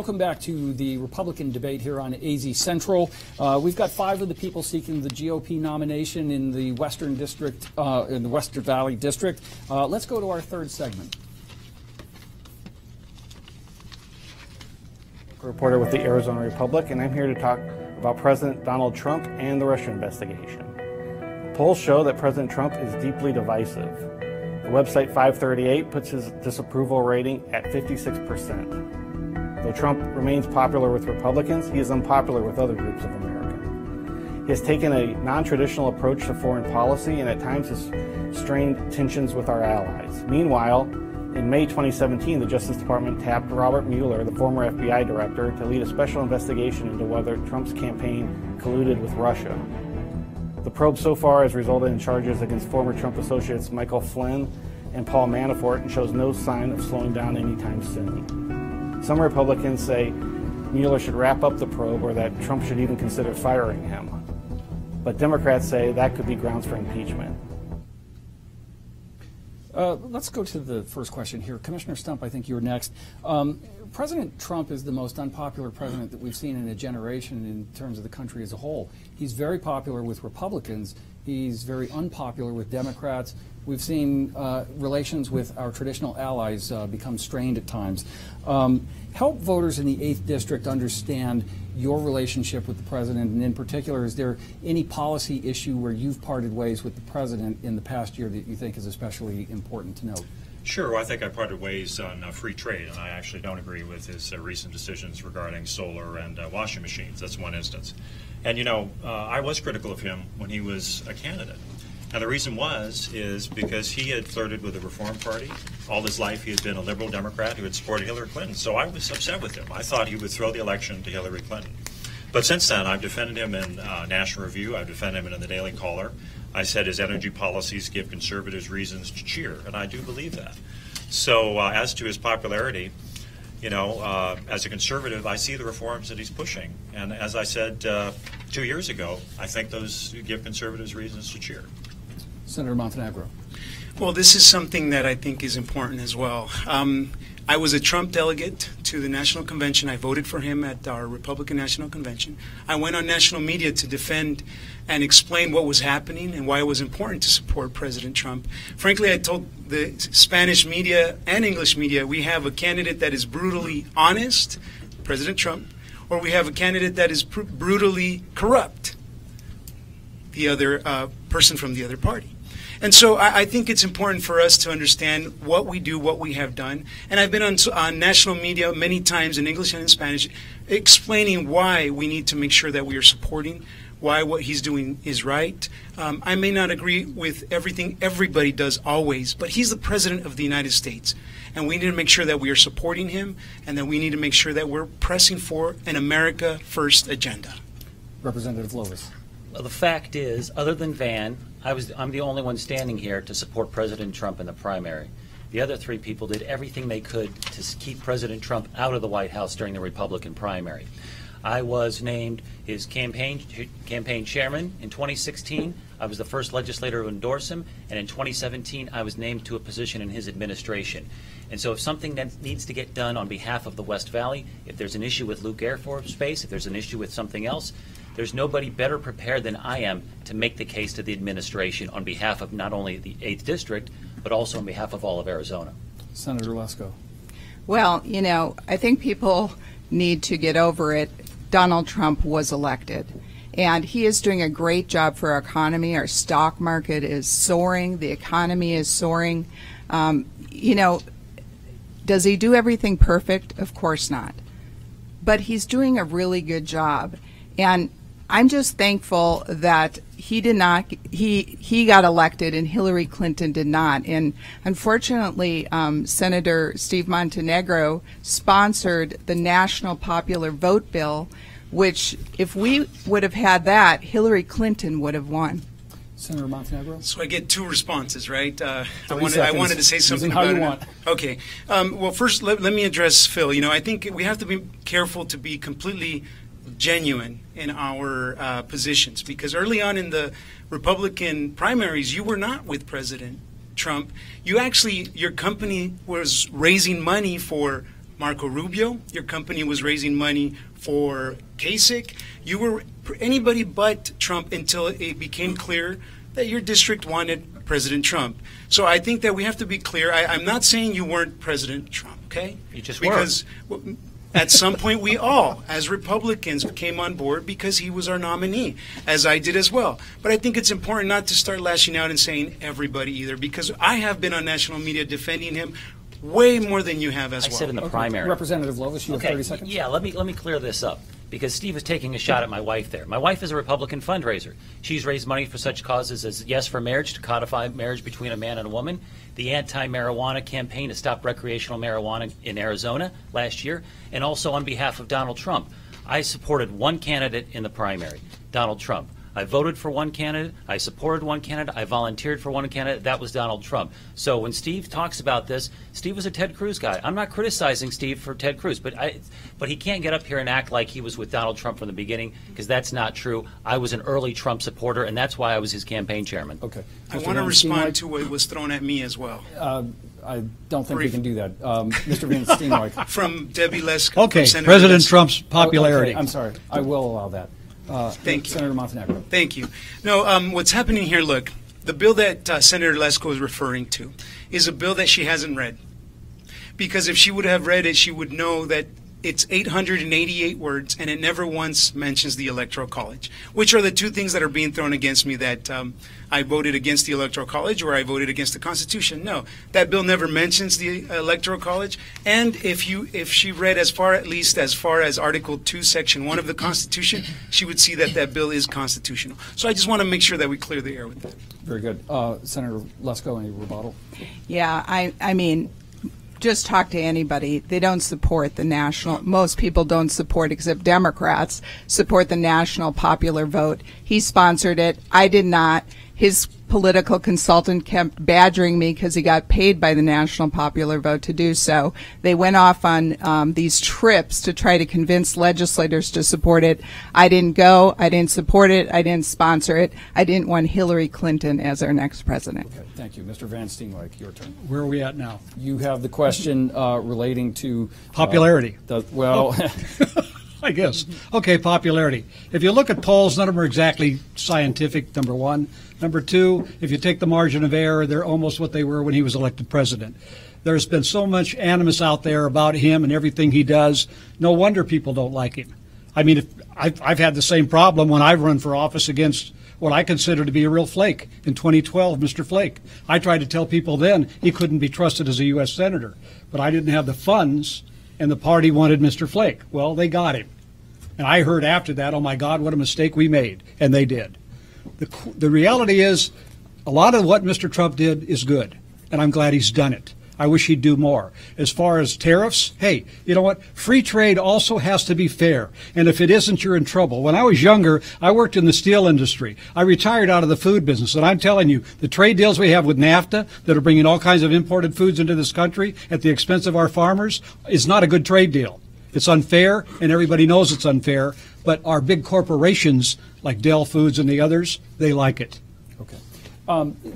welcome back to the Republican debate here on AZ Central. We've got 5 of the people seeking the GOP nomination in the Western District, in the Western Valley District. Let's go to our third segment. Reporter with the Arizona Republic, and I'm here to talk about President Donald Trump and the Russia investigation. Polls show that President Trump is deeply divisive. The website 538 puts his disapproval rating at 56%. Though Trump remains popular with Republicans, he is unpopular with other groups of America. He has taken a non-traditional approach to foreign policy and at times has strained tensions with our allies. Meanwhile, in May 2017, the Justice Department tapped Robert Mueller, the former FBI director, to lead a special investigation into whether Trump's campaign colluded with Russia. The probe so far has resulted in charges against former Trump associates Michael Flynn and Paul Manafort and shows no sign of slowing down anytime soon. Some Republicans say Mueller should wrap up the probe or that Trump should even consider firing him. But Democrats say that could be grounds for impeachment. Let's go to the first question here. Commissioner Stump, I think you're next. President Trump is the most unpopular president that we've seen in a generation in terms of the country as a whole. He's very popular with Republicans. He's very unpopular with Democrats. We've seen relations with our traditional allies become strained at times. Help voters in the 8th District understand your relationship with the president, and in particular, is there any policy issue where you've parted ways with the president in the past year that you think is especially important to note? Sure. Well, I think I parted ways on free trade, and I actually don't agree with his recent decisions regarding solar and washing machines. That's one instance. And, you know, I was critical of him when he was a candidate. And the reason is because he had flirted with the Reform Party. All his life he had been a liberal Democrat who had supported Hillary Clinton. So I was upset with him. I thought he would throw the election to Hillary Clinton. But since then, I've defended him in National Review. I've defended him in the Daily Caller. I said his energy policies give conservatives reasons to cheer, and I do believe that. So as to his popularity, you know, as a conservative, I see the reforms that he's pushing. And as I said 2 years ago, I think those give conservatives reasons to cheer. Senator Montenegro. Well, this is something that I think is important as well. I was a Trump delegate to the National Convention. I voted for him at our Republican National Convention. I went on national media to defend and explain what was happening and why it was important to support President Trump. Frankly, I told the Spanish media and English media, we have a candidate that is brutally honest, President Trump, or we have a candidate that is brutally corrupt, the other person from the other party. And so I think it's important for us to understand what we do, what we have done. And I've been on national media many times in English and in Spanish explaining why we need to make sure that we are supporting, why what he's doing is right. I may not agree with everything everybody does always, but he's the President of the United States. And we need to make sure that we are supporting him and that we need to make sure that we're pressing for an America First agenda. Representative Lovis. Well, the fact is, other than Van, I'm the only one standing here to support President Trump in the primary. The other 3 people did everything they could to keep President Trump out of the White House during the Republican primary. I was named his campaign chairman in 2016. I was the first legislator to endorse him, and in 2017 I was named to a position in his administration. And so if something that needs to get done on behalf of the West Valley, if there's an issue with Luke Air Force Base, if there's an issue with something else, there's nobody better prepared than I am to make the case to the administration on behalf of not only the 8th District, but also on behalf of all of Arizona. Senator Lesko. Well, you know, I think people need to get over it. Donald Trump was elected, and he is doing a great job for our economy. Our stock market is soaring. The economy is soaring. You know, does he do everything perfect? Of course not. But he's doing a really good job. And I'm just thankful that he got elected and Hillary Clinton did not. And unfortunately, Senator Steve Montenegro sponsored the National Popular Vote Bill, which if we would have had that, Hillary Clinton would have won. Senator Montenegro. So I get 2 responses, right? I wanted to say something about it. Okay. Well, first, let me address Phil. You know, I think we have to be careful to be completely genuine in our positions, because early on in the Republican primaries, you were not with President Trump. You actually, your company was raising money for Marco Rubio. Your company was raising money for Kasich. You were anybody but Trump until it became clear that your district wanted President Trump. So I think that we have to be clear. I'm not saying you weren't President Trump, okay? You just because at some point we all, as Republicans, came on board because he was our nominee, as I did as well. But I think it's important not to start lashing out and saying everybody either, because I have been on national media defending him way more than you have as well. I said in the primary. Representative Lovis, you have 30 seconds. Yeah, let me clear this up, because Steve is taking a shot at my wife there. My wife is a Republican fundraiser. She's raised money for such causes as Yes for Marriage, to codify marriage between a man and a woman, the anti-marijuana campaign to stop recreational marijuana in Arizona last year, and also on behalf of Donald Trump. I supported one candidate in the primary, Donald Trump. I voted for one candidate, I supported one candidate, I volunteered for one candidate, that was Donald Trump. So when Steve talks about this, Steve was a Ted Cruz guy. I'm not criticizing Steve for Ted Cruz, but he can't get up here and act like he was with Donald Trump from the beginning, because that's not true. I was an early Trump supporter, and that's why I was his campaign chairman. Okay. I want to respond to what was thrown at me as well. I don't think we can do that. Mr. Van Steenwyk. From Debbie Lesko. Okay, Senator President Lesko. Trump's popularity. Okay, I'm sorry. I will allow that. Thank you. Senator Montenegro. Thank you. No, what's happening here, look, the bill that Senator Lesko is referring to is a bill that she hasn't read. Because if she would have read it, she would know that it's 888 words, and it never once mentions the Electoral College, which are the two things that are being thrown against me, that I voted against the Electoral College or I voted against the Constitution. No, that bill never mentions the Electoral College. And if she read at least as far as Article 2, Section 1 of the Constitution, she would see that that bill is constitutional. So I just want to make sure that we clear the air with that. Very good. Senator Lesko, any rebuttal? Yeah, I mean, just talk to anybody. They don't support the national, most people don't support, except Democrats, support the national popular vote. He sponsored it. I did not. His political consultant kept badgering me because he got paid by the national popular vote to do so. They went off on these trips to try to convince legislators to support it. I didn't go. I didn't support it. I didn't sponsor it. I didn't want Hillary Clinton as our next president. Okay, thank you. Mr. Van Steenwyk, your turn. Where are we at now? You have the question relating to popularity. I guess. Okay, popularity. If you look at polls, none of them are exactly scientific, number one. Number two, if you take the margin of error, they're almost what they were when he was elected president. There's been so much animus out there about him and everything he does. No wonder people don't like him. I mean, I've had the same problem when I've run for office against what I consider to be a real flake. In 2012, Mr. Flake. I tried to tell people then he couldn't be trusted as a U.S. senator, but I didn't have the funds, and the party wanted Mr. Flake. Well, they got him. And I heard after that, oh, my God, what a mistake we made. And they did. The reality is, a lot of what Mr. Trump did is good, and I'm glad he's done it. I wish he'd do more. As far as tariffs, hey, you know what? Free trade also has to be fair, and if it isn't, you're in trouble. When I was younger, I worked in the steel industry. I retired out of the food business, and I'm telling you, the trade deals we have with NAFTA that are bringing all kinds of imported foods into this country at the expense of our farmers is not a good trade deal. It's unfair, and everybody knows it's unfair, but our big corporations, like Dell Foods and the others, they like it. Okay.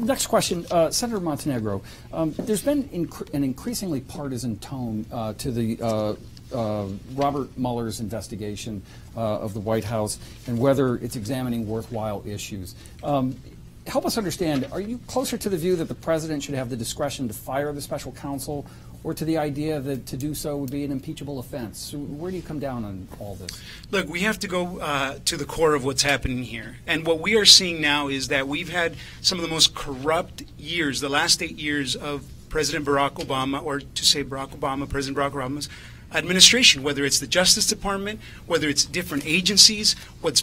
Next question, Senator Montenegro. There's been an increasingly partisan tone to the Robert Mueller's investigation of the White House and whether it's examining worthwhile issues. Help us understand, are you closer to the view that the president should have the discretion to fire the special counsel, or to the idea that to do so would be an impeachable offense? So where do you come down on all this? Look, we have to go to the core of what's happening here. And what we are seeing now is that we've had some of the most corrupt years, the last 8 years of President Barack Obama, or to say President Barack Obama's administration, whether it's the Justice Department, whether it's different agencies. What's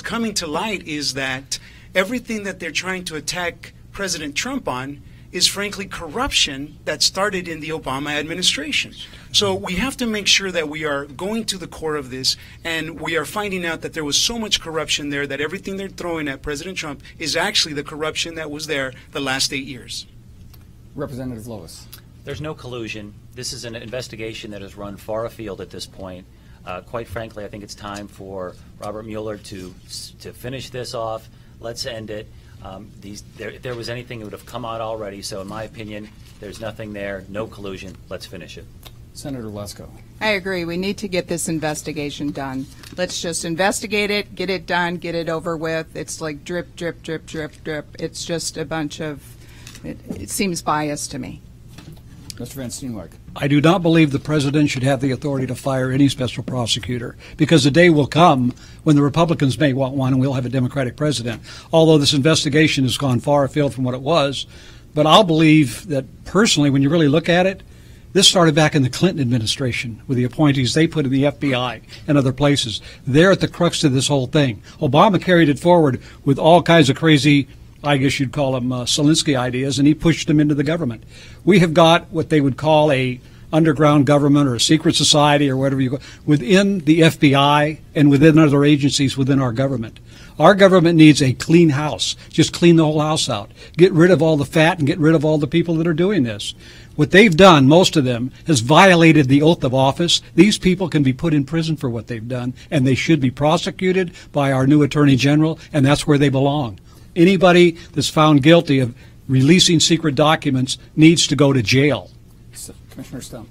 coming to light is that everything that they're trying to attack President Trump on is frankly corruption that started in the Obama administration. So we have to make sure that we are going to the core of this, and we are finding out that there was so much corruption there that everything they're throwing at President Trump is actually the corruption that was there the last 8 years. Representative Lois. There's no collusion. This is an investigation that has run far afield at this point. Quite frankly, I think it's time for Robert Mueller to finish this off. Let's end it. If there was anything, it would have come out already. So in my opinion, there's nothing there, no collusion. Let's finish it. Senator Lesko. I agree. We need to get this investigation done. Let's just investigate it, get it done, get it over with. It's like drip, drip, drip, drip, drip. It's just a bunch of, it seems biased to me. Mr. Van Steenwyk. I do not believe the president should have the authority to fire any special prosecutor, because the day will come when the Republicans may want one and we'll have a Democratic president. Although this investigation has gone far afield from what it was, but I'll believe that personally, when you really look at it, this started back in the Clinton administration with the appointees they put in the FBI and other places. They're at the crux of this whole thing. Obama carried it forward with all kinds of crazy, I guess you'd call them Zelensky ideas, and he pushed them into the government. We have got what they would call a underground government or a secret society or whatever you call within the FBI and within other agencies within our government. Our government needs a clean house. Just clean the whole house out. Get rid of all the fat and get rid of all the people that are doing this. What they've done, most of them, has violated the oath of office. These people can be put in prison for what they've done, and they should be prosecuted by our new Attorney General, and that's where they belong. Anybody that's found guilty of releasing secret documents needs to go to jail. Commissioner Stump.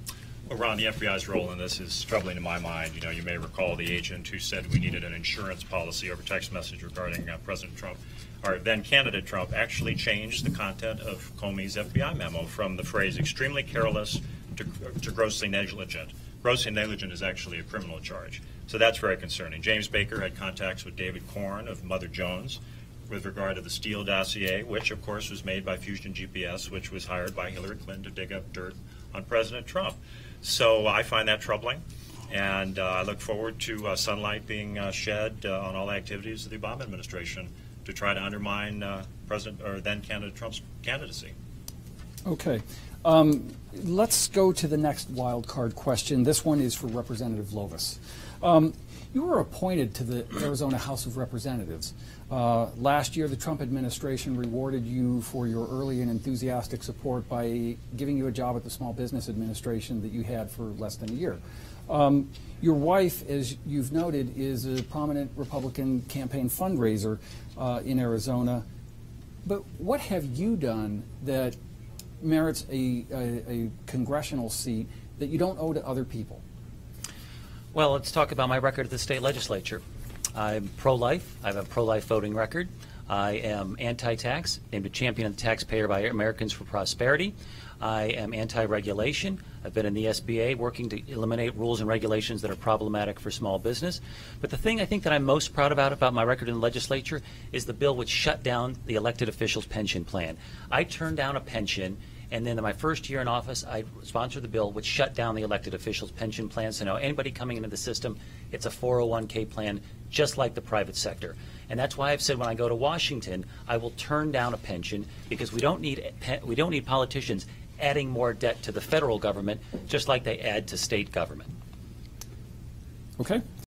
Well, Ron, the FBI's role in this is troubling in my mind. You know, you may recall the agent who said we needed an insurance policy over text message regarding President Trump, or then candidate Trump, actually changed the content of Comey's FBI memo from the phrase extremely careless to grossly negligent. Grossly negligent is actually a criminal charge. So that's very concerning. James Baker had contacts with David Corn of Mother Jones with regard to the Steele dossier, which, of course, was made by Fusion GPS, which was hired by Hillary Clinton to dig up dirt on President Trump. So I find that troubling, and I look forward to sunlight being shed on all activities of the Obama administration to try to undermine President or then candidate Trump's candidacy. Okay. Let's go to the next wild card question. This one is for Representative Lovis. You were appointed to the Arizona House of Representatives. Last year, the Trump administration rewarded you for your early and enthusiastic support by giving you a job at the Small Business Administration that you had for less than a year. Your wife, as you've noted, is a prominent Republican campaign fundraiser in Arizona. But what have you done that merits a congressional seat that you don't owe to other people? Well, let's talk about my record at the state legislature. I'm pro-life. I have a pro-life voting record. I am anti-tax, named a champion of the taxpayer by Americans for Prosperity. I am anti-regulation. I've been in the SBA working to eliminate rules and regulations that are problematic for small business. But the thing I think that I'm most proud about my record in the legislature is the bill which shut down the elected officials' pension plan. I turned down a pension, and then in my first year in office, I sponsored the bill which shut down the elected officials' pension plan. So now anybody coming into the system, it's a 401k plan, just like the private sector. And that's why I've said when I go to Washington, I will turn down a pension, because we don't need politicians adding more debt to the federal government, just like they add to state government. Okay.